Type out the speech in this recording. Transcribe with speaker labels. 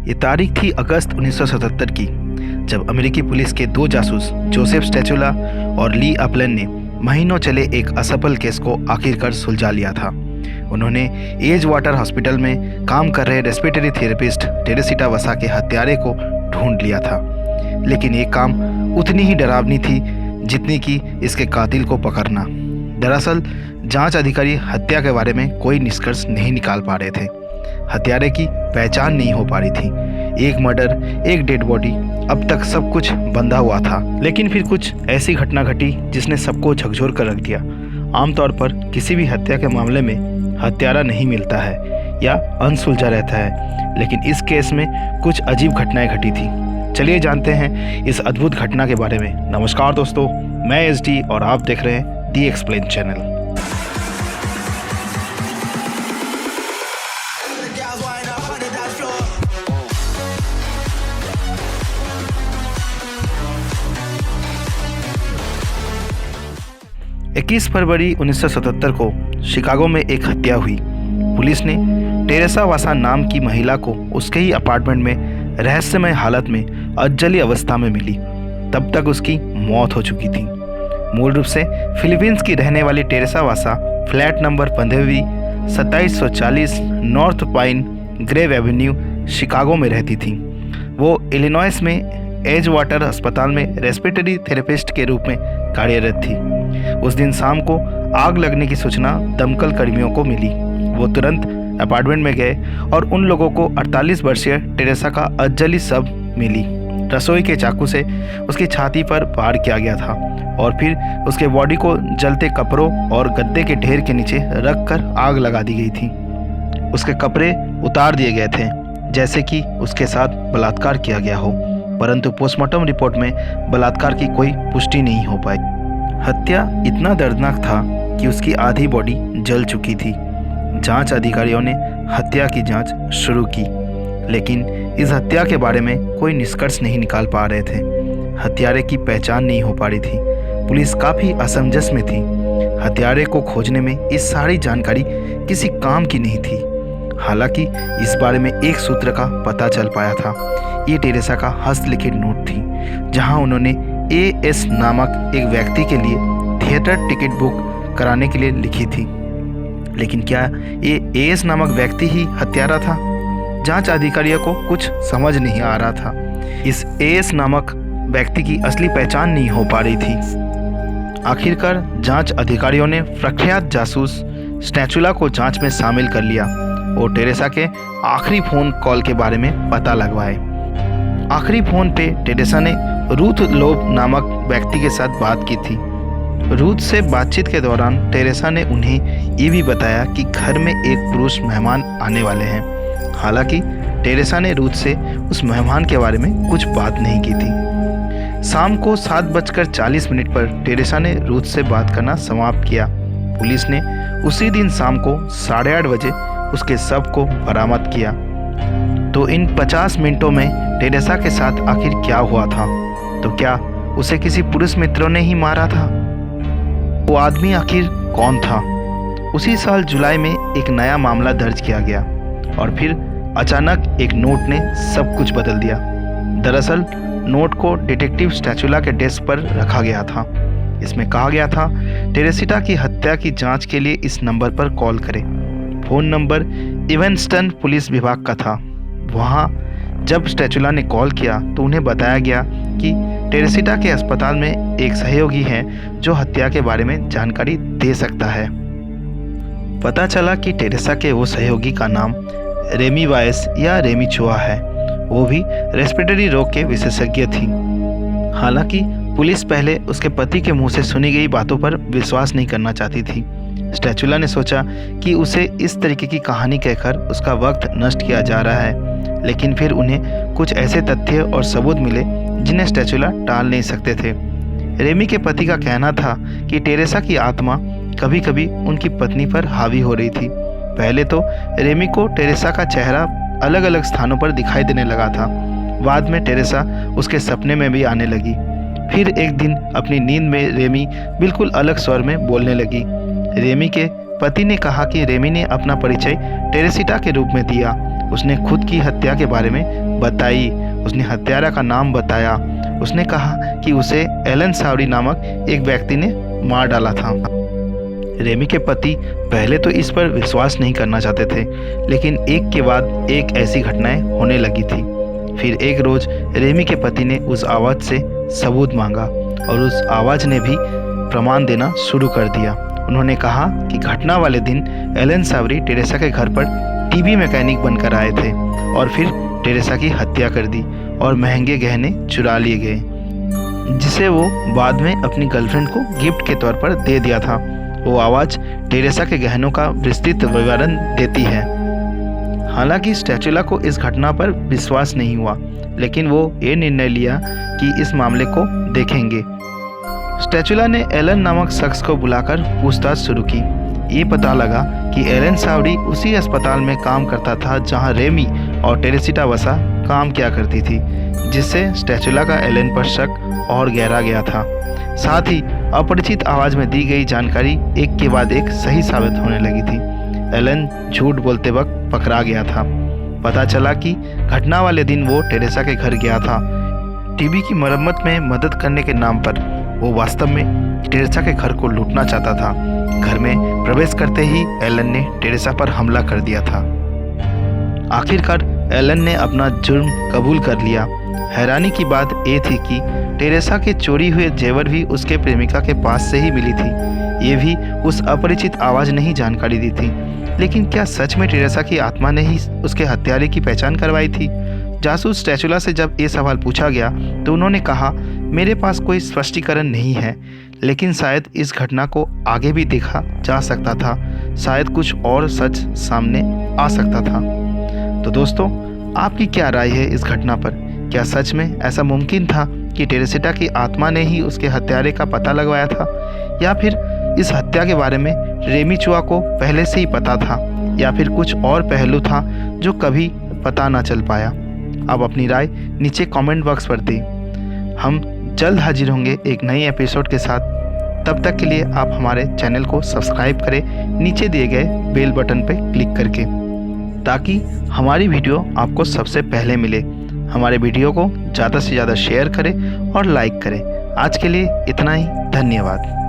Speaker 1: ये तारीख थी अगस्त 1977 की, जब अमेरिकी पुलिस के दो जासूस जोसेफ स्टैचुला और ली अपलन ने महीनों चले एक असफल केस को आखिरकार सुलझा लिया था। उन्होंने एजवाटर हॉस्पिटल में काम कर रहे रेस्पिरेटरी थेरेपिस्ट टेरेसिटा वसा के हत्यारे को ढूंढ लिया था, लेकिन ये काम उतनी ही डरावनी थी जितनी कि इसके कातिल को पकड़ना। दरअसल जांच अधिकारी हत्या के बारे में कोई निष्कर्ष नहीं निकाल पा रहे थे। हत्यारे की पहचान नहीं हो पा रही थी। एक मर्डर, एक डेड बॉडी, अब तक सब कुछ बंधा हुआ था। लेकिन फिर कुछ ऐसी घटना घटी जिसने सबको झकझोर कर रख दिया। आमतौर पर किसी भी हत्या के मामले में हत्यारा नहीं मिलता है या अनसुलझा रहता है, लेकिन इस केस में कुछ अजीब घटनाएं घटी थी। चलिए जानते हैं इस अद्भुत घटना के बारे में। नमस्कार दोस्तों, मैं SD और आप देख रहे हैं दी एक्सप्लेन चैनल। इक्कीस फरवरी 1977 को शिकागो में एक हत्या हुई। पुलिस ने टेरेसा वसा नाम की महिला को उसके ही अपार्टमेंट में रहस्यमय हालत में अधजली अवस्था में मिली। तब तक उसकी मौत हो चुकी थी। मूल रूप से फिलीपींस की रहने वाली टेरेसा वसा फ्लैट नंबर 15वीं 2740 north pine grove avenue Chicago में रहती थी। वो इलिनॉइस में एजवाटर अस्पताल में रेस्पिरेटरी थेरेपिस्ट के रूप में कार्यरत थी। उस दिन शाम को आग लगने की सूचना दमकल कर्मियों को मिली। वो तुरंत अपार्टमेंट में गए और उन लोगों को 48 वर्षीय टेरेसा का अधजली शव मिली। रसोई के चाकू से उसकी छाती पर वार किया गया था और फिर उसके बॉडी को जलते कपड़ों और गद्दे के ढेर के नीचे रखकर आग लगा दी गई थी। उसके कपड़े उतार दिए गए थे, जैसे कि उसके साथ बलात्कार किया गया हो, परंतु पोस्टमार्टम रिपोर्ट में बलात्कार की कोई पुष्टि नहीं हो पाई। हत्या इतना दर्दनाक था कि उसकी आधी बॉडी जल चुकी थी। जांच अधिकारियों ने हत्या की जांच शुरू की, लेकिन इस हत्या के बारे में कोई निष्कर्ष नहीं निकाल पा रहे थे। हत्यारे की पहचान नहीं हो पा रही थी। पुलिस काफ़ी असमंजस में थी। हत्यारे को खोजने में इस सारी जानकारी किसी काम की नहीं थी। हालांकि इस बारे में एक सूत्र का पता चल पाया था। ये टेरेसा का हस्तलिखित नोट थी, जहां उन्होंने AS नामक एक व्यक्ति के लिए थिएटर टिकट बुक कराने के लिए लिखी थी। लेकिन क्या ये AS नामक व्यक्ति ही हत्यारा था? जांच अधिकारियों को कुछ समझ नहीं आ रहा था। इस AS नामक व्यक्ति की असली पहचान नहीं हो पा रही थी। आखिरकार जांच अधिकारियों ने प्रख्यात जासूस स्टैचुला को जांच में शामिल कर लिया और टेरेसा के आखिरी फ़ोन कॉल के बारे में पता लगवाए। आखिरी फ़ोन पे टेरेसा ने रूथ लोब नामक व्यक्ति के साथ बात की थी। रूथ से बातचीत के दौरान टेरेसा ने उन्हें ये भी बताया कि घर में एक पुरुष मेहमान आने वाले हैं। हालांकि टेरेसा ने रूथ से उस मेहमान के बारे में कुछ बात नहीं की थी। शाम को 7:40 पर टेरेसा ने रूथ से बात करना समाप्त किया। पुलिस ने उसी दिन शाम को 8:30 बजे उसके शव को बरामद किया। तो इन 50 मिनटों में टेरेसा के साथ आखिर क्या हुआ था? तो क्या उसे किसी पुरुष मित्रों ने ही मारा था? वो आदमी आखिर कौन था? उसी साल जुलाई में एक नया मामला दर्ज किया गया और फिर अचानक एक नोट ने सब कुछ बदल दिया। दरअसल नोट को डिटेक्टिव स्टैचुला के डेस्क पर रखा गया था। इसमें कहा गया था, टेरेसिटा की हत्या की जांच के लिए इस नंबर पर कॉल करें। फ़ोन नंबर इवेंस्टन पुलिस विभाग का था। वहाँ जब स्टैचुला ने कॉल किया तो उन्हें बताया गया कि टेरेसिटा के अस्पताल में एक सहयोगी है जो हत्या के बारे में जानकारी दे सकता है। पता चला कि टेरेसा के वो सहयोगी का नाम रेमी वायस या रेमी चोआ है। वो भी रेस्पिरेटरी रोग के विशेषज्ञ थी। हालांकि पुलिस पहले उसके पति के मुंह से सुनी गई बातों पर विश्वास नहीं करना चाहती थी। स्टैचुला ने सोचा कि उसे इस तरीके की कहानी कहकर उसका वक्त नष्ट किया जा रहा है, लेकिन फिर उन्हें कुछ ऐसे तथ्य और सबूत मिले जिन्हें स्टैचुला टाल नहीं सकते थे। रेमी के पति का कहना था कि टेरेसा की आत्मा कभी कभी उनकी पत्नी पर हावी हो रही थी। पहले तो रेमी को टेरेसा का चेहरा अलग अलग स्थानों पर दिखाई देने लगा था। बाद में टेरेसा उसके सपने में भी आने लगी। फिर एक दिन अपनी नींद में रेमी बिल्कुल अलग स्वर में बोलने लगी। रेमी के पति ने कहा कि रेमी ने अपना परिचय टेरेसिटा के रूप में दिया। उसने खुद की हत्या के बारे में बताई। उसने हत्यारा का नाम बताया। उसने कहा कि उसे एलन सावरी नामक एक व्यक्ति ने मार डाला था। रेमी के पति पहले तो इस पर विश्वास नहीं करना चाहते थे, लेकिन एक के बाद एक ऐसी घटनाएं होने लगी थी। फिर एक रोज रेमी के पति ने उस आवाज़ से सबूत मांगा और उस आवाज़ ने भी प्रमाण देना शुरू कर दिया। उन्होंने कहा कि घटना वाले दिन एलन सावरी टेरेसा के घर पर टीवी मैकेनिक बनकर आए थे और फिर टेरेसा की हत्या कर दी और महंगे गहने चुरा लिए गए, जिसे वो बाद में अपनी गर्लफ्रेंड को गिफ्ट के तौर पर दे दिया था। वो आवाज़ टेरेसा के गहनों का विस्तृत विवरण देती है। हालांकि स्टैचुला को इस घटना पर विश्वास नहीं हुआ, लेकिन वो ये निर्णय लिया कि इस मामले को देखेंगे। स्टैचुला ने एलन नामक शख्स को बुलाकर पूछताछ शुरू की। ये पता लगा कि एलन सावरी उसी अस्पताल में काम करता था जहां रेमी और टेरेसिटा वसा काम किया करती थी, जिससे स्टैचुला का एलन पर शक और गहरा गया था। साथ ही अपरिचित आवाज़ में दी गई जानकारी एक के बाद एक सही साबित होने लगी थी। एलन झूठ बोलते वक्त पकड़ा गया था। पता चला कि घटना वाले दिन वो टेरेसा के घर गया था। टीवी की मरम्मत में मदद करने के नाम पर वो वास्तव में टेरेसा के घर को लूटना चाहता था। घर में प्रवेश करते ही एलन ने टेरेसा पर हमला कर दिया था। आखिरकार एलन ने अपना जुर्म कबूल कर लिया। हैरानी की बात ये थी कि टेरेसा के चोरी हुए जेवर भी उसके प्रेमिका के पास से ही मिली थी। ये भी उस अपरिचित आवाज़ ने ही जानकारी दी थी। लेकिन क्या सच में टेरेसा की आत्मा ने ही उसके हत्यारे की पहचान करवाई थी? जासूस स्टैचुला से जब ये सवाल पूछा गया तो उन्होंने कहा, मेरे पास कोई स्पष्टीकरण नहीं है, लेकिन शायद इस घटना को आगे भी देखा जा सकता था। शायद कुछ और सच सामने आ सकता था। तो दोस्तों, आपकी क्या राय है इस घटना पर? क्या सच में ऐसा मुमकिन था कि टेरेसिटा की आत्मा ने ही उसके हत्यारे का पता लगवाया था, या फिर इस हत्या के बारे में रेमी चुआ को पहले से ही पता था, या फिर कुछ और पहलू था जो कभी पता ना चल पाया? आप अपनी राय नीचे कमेंट बॉक्स पर दें। हम जल्द हाजिर होंगे एक नई एपिसोड के साथ। तब तक के लिए आप हमारे चैनल को सब्सक्राइब करें नीचे दिए गए बेल बटन पर क्लिक करके, ताकि हमारी वीडियो आपको सबसे पहले मिले। हमारे वीडियो को ज़्यादा से ज़्यादा शेयर करें और लाइक करें। आज के लिए इतना ही। धन्यवाद।